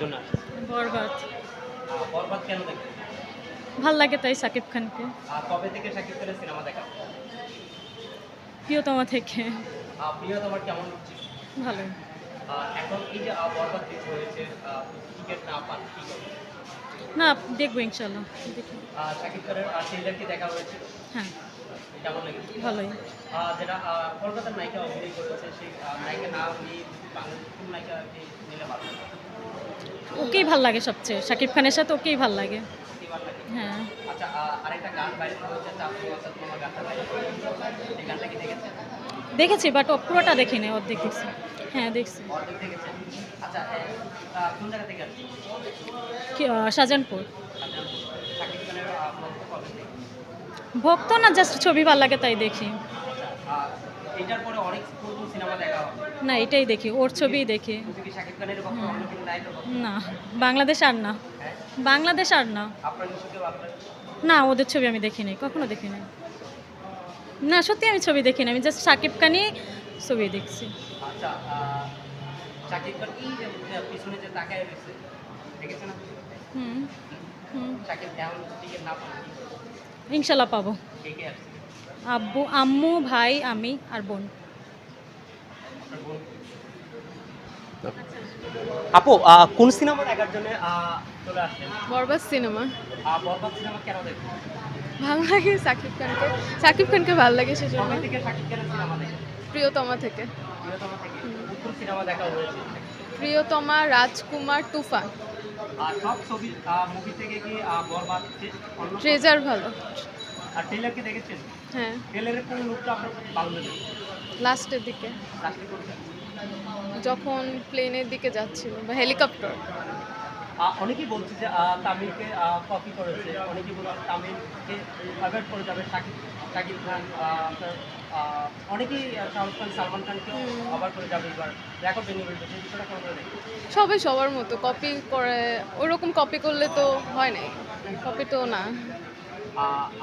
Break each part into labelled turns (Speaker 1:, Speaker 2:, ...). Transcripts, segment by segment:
Speaker 1: জন্য আসছে।
Speaker 2: বরবাদ
Speaker 1: বরবাদ কেন দেখবেন?
Speaker 2: ভাল লাগে তাই সাকিব খানকে।
Speaker 1: কবে থেকে শাকিব খানের সিনেমা দেখা?
Speaker 2: প্রিয়তমা থেকে।
Speaker 1: প্রিয়তমার কেমন হচ্ছে?
Speaker 2: ভালোই।
Speaker 1: এখন এই যে বরবাদ রিলিজ হয়েছে, টিকিট না পান কি করবেন?
Speaker 2: না, দেখবো ইনশাল্লাহ। দেখি।
Speaker 1: শাকিব খানের ট্রেইলার কি দেখা হয়েছিল?
Speaker 2: হ্যাঁ,
Speaker 1: কেমন লেগেছে?
Speaker 2: ভালোই।
Speaker 1: যেটা কলকাতার নায়িকা অভিনয় করেছে সেই নায়িকা না নিয়ে বাংলাদেশের কোন নায়িকাকে নিলে ভালো হতো?
Speaker 2: ওকেই ভাল লাগে সবচেয়ে, সাকিব খানের সাথে ওকেই ভাল লাগে।
Speaker 1: কি ভালো লাগে?
Speaker 2: হ্যাঁ,
Speaker 1: আচ্ছা, আরেকটা গান ভাইরাল হয়েছে, চাঁদনি মাথা তোমার গানটা ভাইরাল হয়েছে। এই গানটা কি দেখেছেন?
Speaker 2: দেখেছি বাট পুরোটা দেখিনি, অর্ধেক দেখছি। হ্যাঁ, দেখছি।
Speaker 1: অর্ধেক দেখেছেন? আচ্ছা, কোন জায়গা থেকে আসছে?
Speaker 2: শাহজাহানপুর।
Speaker 1: শাকিব খানের ভক্ত কবে থেকে?
Speaker 2: ভক্ত না, জাস্ট ছবি ভাল লাগে তাই দেখি।
Speaker 1: এটার পরে অনেক নতুন সিনেমা দেখা হবে।
Speaker 2: না, এটাই দেখি, ওর ছবিই দেখি।
Speaker 1: তুমি কি শাকিব খানের ভক্ত, অন্য কোনো নায়কের ভক্ত?
Speaker 2: না, বাংলাদেশ আর না।
Speaker 1: হ্যাঁ?
Speaker 2: বাংলাদেশ আর না।
Speaker 1: আপনার নিশ্চয়ই ভালো লাগে।
Speaker 2: না, ওদের ছবি আমি দেখিনি, কখনো দেখিনি। না, সত্যি আমি ছবি দেখিনি, আমি জাস্ট সাকিব খানই ছবি দেখছি।
Speaker 1: আচ্ছা, শাকিব খান এই যে পিছনে যে তাকায় রয়েছে, দেখেছেন আপনি?
Speaker 2: হুম হুম
Speaker 1: শাকিব এখন টিকিট না পান কি করবে?
Speaker 2: ইনশাল্লাহ পাবো।
Speaker 1: কে কে আসছে?
Speaker 2: আব্বু, আম্মু, ভাই, আমি আর বোন।
Speaker 1: আপনার বোন? আপু, কোন সিনেমা দেখার জন্য চলে আসলেন?
Speaker 3: বরবাদ সিনেমা
Speaker 1: বরবাদ সিনেমা কেন দেখবেন?
Speaker 3: ভালো লাগে সাকিব খানকে ভালো লাগে সেজন্য।
Speaker 1: কবে থেকে শাকিব খানের সিনেমা দেখেন?
Speaker 3: প্রিয়তমা থেকে।
Speaker 1: প্রিয়তমা থেকে কোন সিনেমা দেখা হয়েছে?
Speaker 3: প্রিয়তমা, রাজকুমার, তুফান,
Speaker 1: সব ছবি মুভি থেকে কি বরবাদ অন্য
Speaker 3: ট্রেজার ভালো।
Speaker 1: ট্রেলার কি দেখেছেন?
Speaker 3: হ্যাঁ,
Speaker 1: ট্রেলারের কোন লুকটা আপনার ভালো লেগেছে?
Speaker 3: লাস্টের দিকে
Speaker 1: লাস্টে কোনটা?
Speaker 3: যখন প্লেনের দিকে যাচ্ছিল বা হেলিকপ্টার।
Speaker 1: অনেকেই বলছে যে তামিলকে কপি করেছে, অনেকেই বলছে তামিলকে অ্যাভয়েড করে যাবে শাকিব খান, আপনার অনেকেই শাহরুখ খান, সালমান খানকেও অ্যাভয়েড করে যাবে এবার রেকর্ড ভেঙে ফেলবে, সেই বিষয়টা কেমন করে দেখবেন?
Speaker 3: সবাই সবার মতো কপি করে, ওরকম কপি করলে তো হয় নাই, কপি তো না।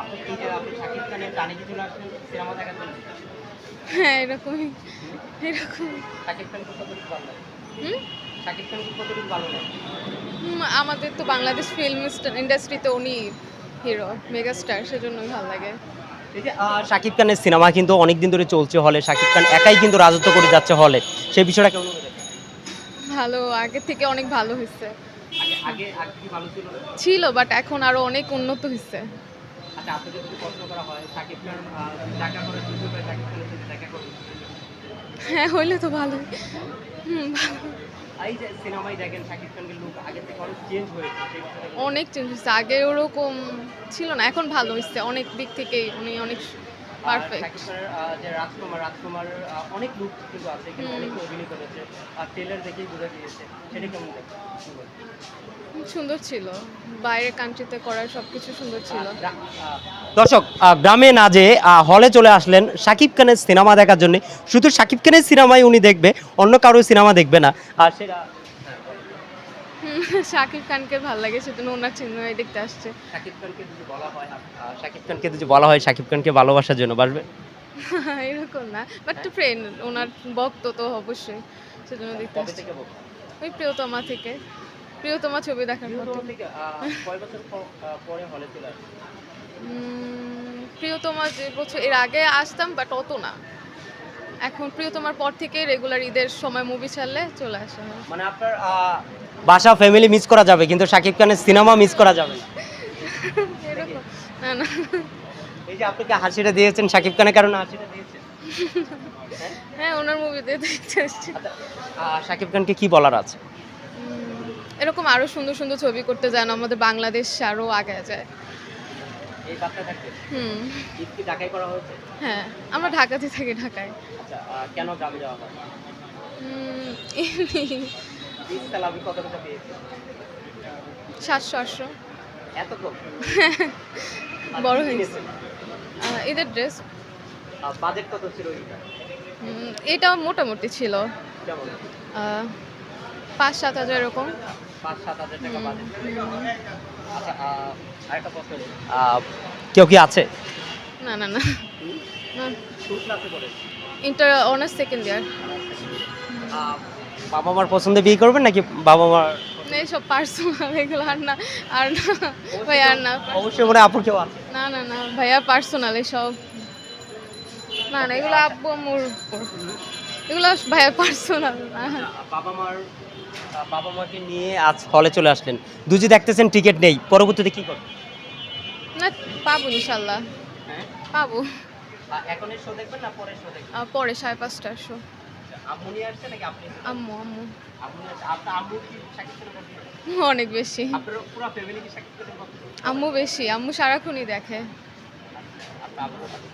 Speaker 1: আপনি এই যে আপনি শাকিব খানের গানে কি চলে আসলেন সিনেমা দেখার জন্য?
Speaker 3: হ্যাঁ, এরকম।
Speaker 1: শাকিব খানকে কতটুকু ভালো লাগে?
Speaker 3: হুম
Speaker 1: শাকিব খানকে কতটুকু ভালো লাগে?
Speaker 3: আমাদের তো বাংলাদেশ ফিল্ম ইন্ডাস্ট্রিতে উনি হিরো, মেগাস্টার, সেজন্যই ভালো লাগে।
Speaker 1: এই যে শাকিব খানের সিনেমা কিন্তু অনেক দিন ধরে চলছে হলে, শাকিব খান একাই কিন্তু রাজত্ব করে যাচ্ছে হলে, সেই বিষয়টা কেমন করে দেখেন?
Speaker 3: ভালো, আগের থেকে অনেক ভালো হয়েছে।
Speaker 1: আগে আগে কি ভালো ছিল না?
Speaker 3: ছিল, বাট এখন আরো অনেক উন্নত হয়েছে।
Speaker 1: আচ্ছা, আপনাকে যদি প্রশ্ন করা হয় শাকিব খান দেখা করে ইউটিউবে শাকিব খানের সাথে দেখা করবেন?
Speaker 3: হ্যাঁ, হইলে তো ভালোই। ভালো।
Speaker 1: এই যে সিনেমায় দেখেন শাকিব খানের লুক আগের থেকে অনেক চেঞ্জ হয়েছে, সেই বিষয়টা কেমন?
Speaker 3: অনেক চেঞ্জ হয়েছে, আগে ওরকম ছিল না, এখন ভালো হয়েছে অনেক দিক থেকেই, উনি অনেক পারফেক্ট।
Speaker 1: শাকিব খানের যে রাজকুমার অনেক লুক কিন্তু আছে, এখানে অনেকে অভিনয় করেছে, আর ট্রেলার দেখেই বোঝা গিয়েছে, সেটা কেমন দেখেন?
Speaker 3: সুন্দর ছিল, বাইরের কান্ট্রিতে করার সবকিছু সুন্দর ছিল।
Speaker 1: দর্শক, গ্রামে না যেয়ে হলে চলে আসলেন শাকিব খানের সিনেমা দেখার জন্য। শুধু শাকিব খানের সিনেমাই উনি দেখবে, অন্য কারো সিনেমা দেখবে না। আর সেটা
Speaker 3: শাকিব খানকে ভালো লাগে সেজন্য ওনার সিনেমায় দেখতে আসছে।
Speaker 1: শাকিব খানকে যদি বলা হয় শাকিব খানকে ভালোবাসার জন্য বাসবে?
Speaker 3: এরকম না, বাট ফ্রেন্ড, ওনার ভক্ত তো অবশ্যই, সেজন্য দেখতে
Speaker 1: কবে
Speaker 3: আসছে।
Speaker 1: থেকে বলবো?
Speaker 3: ওই প্রিয়তমা থেকে, প্রিয়তমা ছবি দেখার পর
Speaker 1: প্রিয়তমা
Speaker 3: থেকে।
Speaker 1: থেকে কয় বছর পরে হলে চলে আসবে?
Speaker 3: প্রিয়তমা যে বছর এর আগে আসতাম, বাট অত না। এখন প্রিয়তমার পর থেকে রেগুলার ঈদের সময় মুভি ছাড়লে চলে আসা হয়।
Speaker 1: মানে আপনার বাসা ফ্যামিলি মিস করা যাবে, কিন্তু শাকিব খানের সিনেমা মিস করা যাবে না।
Speaker 3: এরকম না, না।
Speaker 1: এই যে আপনাকে হাসিটা দিয়েছেন শাকিব খানের কারণে হাসিটা দিয়েছেন?
Speaker 3: হ্যাঁ, ওনার মুভিতে দেখতে আসছি।
Speaker 1: আচ্ছা, শাকিব খানকে কি বলার আছে?
Speaker 3: এরকম আরো সুন্দর সুন্দর ছবি করতে যেন আমাদের বাংলাদেশ আরো আগে যায়।
Speaker 1: এই বাচ্চা থাকতে ঈদ কি ঢাকায় করা হয়েছে?
Speaker 3: হ্যাঁ, আমরা ঢাকাতে থাকি, ঢাকায়।
Speaker 1: আচ্ছা, কেন গ্রামে যাওয়া হয়?
Speaker 3: এমনি
Speaker 1: ঈদ সালামি কত টাকা পেয়েছে?
Speaker 3: 700-800
Speaker 1: এত কম?
Speaker 3: বড়
Speaker 1: কি
Speaker 3: হয়েছে।
Speaker 1: কিনেছেন?
Speaker 3: ঈদের ড্রেস
Speaker 1: বাজেট কত ছিল এইটা?
Speaker 3: এটা মোটামুটি ছিল
Speaker 1: কেমন?
Speaker 3: 5-7 হাজার এরকম।
Speaker 1: 5-7 হাজার টাকা বাজেট। আচ্ছা, আরেকটা প্রশ্ন, কেউ কি আছে?
Speaker 3: না, না, না, না।
Speaker 1: কোন ক্লাসে পড়ে?
Speaker 3: Inter honours second year.
Speaker 1: বাবা মার পছন্দে বিয়ে করবেন নাকি বাবা মার
Speaker 3: এইসব পার্সোনাল এগুলো আর না আর না ভাই আর না
Speaker 1: অবশ্যই মনে হয় আপুর কেউ আছে।
Speaker 3: না না না ভাইয়া পার্সোনাল এসব না না এগুলো আব্বু আম্মুর উপর। এগুলো ভাইয়া পার্সোনাল না।
Speaker 1: বাবা মাকে নিয়ে আজ হলে চলে আসলেন, দুজি দেখতেছেন টিকিট নেই, পরবর্তীতে কি করবেন?
Speaker 3: না পাবো ইনশাল্লাহ
Speaker 1: হ্যাঁ,
Speaker 3: পাবো।
Speaker 1: এখনের শো দেখবেন না পরের শো দেখবেন?
Speaker 3: পরে 5:30টার শো।
Speaker 1: আম্মু নিয়ে আসছে নাকি আপনি?
Speaker 3: আম্মু আম্মু
Speaker 1: আম্মু নিয়ে আসছে। আপনার আম্মু কি শাকিব খানের পছন্দ?
Speaker 3: অনেক বেশি।
Speaker 1: আপনার পুরো ফ্যামিলি কি শাকিব খানের পছন্দ?
Speaker 3: আম্মু বেশি, আম্মু সারাক্ষণই দেখে।
Speaker 1: আপনার আব্বুর পছন্দ?